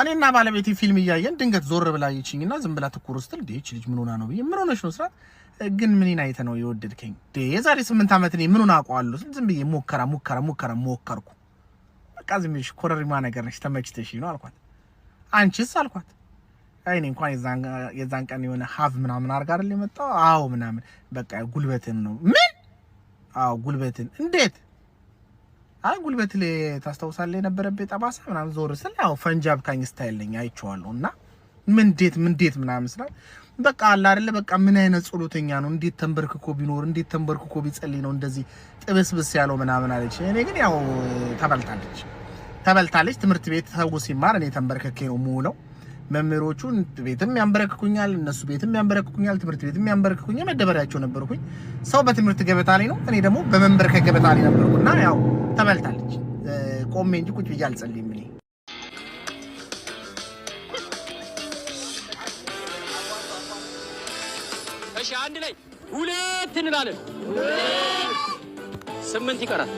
እኔና ባለቤቴ ፊልም እያየን ድንገት ዞር ብላ ይችኝና ዝም ብላ ትኩር ስትል ዴች ልጅ ምን ሆና ነው ብዬ ምን ሆነሽ ነው ስራ ግን ምን አይተ ነው የወደድከኝ የዛሬ 8 አመት እኔ ምን ሆና አውቀዋለሁ ዝም ብዬ ሞከርኩ በቃ ዝም ብዬ ኮረሪማ ነገር ነሽ ተመችተሽ ነው አልኳት አንቺስ አልኳት አይኔ እንኳን የዛን ቀን የሆነ ሀቭ ምናምን አርጋ አይደል የመጣው አዎ ምናምን በቃ ጉልበትን ነው ምን አዎ ጉልበትን እንዴት አይ ጉልበት ላይ ታስተውሳለህ የነበረበት ጠባሳ ምናምን ዞር ስል ያው ፈንጃብ ካኝ ስታይል ነኝ አይቼዋለሁና ምን እንዴት ምናምን ስላ በቃ አላ አይደለ በቃ ምን አይነት ጸሎተኛ ነው እንዴት ተንበርክኮ ቢኖር እንዴት ተንበርክኮ ቢጸልይ ነው እንደዚህ ጥብስብስ ያለው ምናምን አለች እኔ ግን ያው ተበልታለች ትምህርት ቤት ሰው ሲማር እኔ ተንበርክኬ ነው ሙሉ መምህሮቹ ቤትም ያንበረክኩኛል እነሱ ቤትም ያንበረክኩኛል ትምህርት ቤትም ያንበረክኩኛል መደበሪያቸው ነበርኩኝ ሰው በትምህርት ገበታ ላይ ነው እኔ ደግሞ በመንበርከክ ገበታ ላይ ነበርኩና ያው ተበልታለች ቆሜ እንጂ ቁጭ ብዬ አልጸልይም እኔ እሺ አንድ ላይ ሁለት እንላለን 8 ይቀራል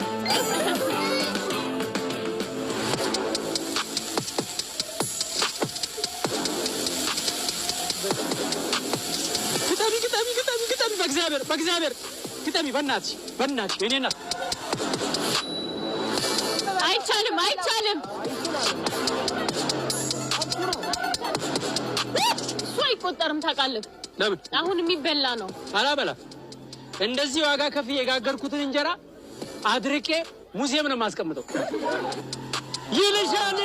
በእግዚአብሔር ግጠሚ በእናትሽ የኔ እናት አይቻልም እሱ አይቆጠርም ታውቃለህ ለምን አሁን የሚበላ ነው አላበላ እንደዚህ ዋጋ ከፍ የጋገርኩትን እንጀራ አድርቄ ሙዚየም ነው ማስቀምጠው ይልሻል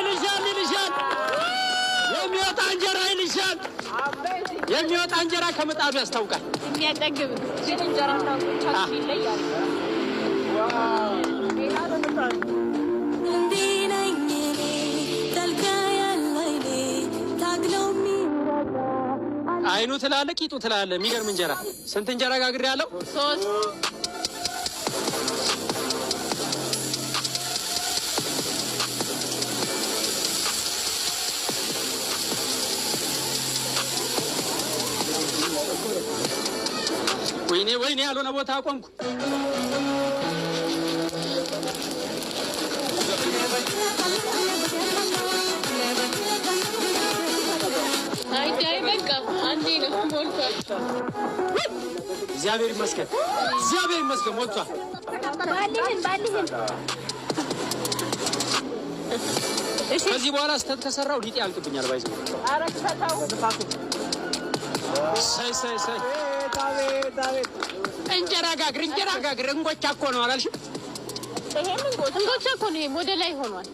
የሚወጣ እንጀራ ከመጣዱ ያስታውቃል የሚያጠግብ እንጀራ ታውቃለህ ይለያል አይኑ ትላለ ቂጡ ትላለ የሚገርም እንጀራ ስንት እንጀራ ጋግሬ ያለው 3 ወይኔ ያልሆነ ቦታ ቆምኩ አይታይ በቃ አንዴ ነው ሞልቷል እግዚአብሔር ይመስገን ሞልቷል ባልህን ከዚህ በኋላ ስተት ከሰራው ሊጤ ያልቅብኛል ባይዘው አረከታው ሳይ ዳዊት እንጀራ ጋግር እንጎቻ እኮ ነው አላልሽም ይሄን እንጎቻ እኮ ነው ሞዴል ላይ ሆኗል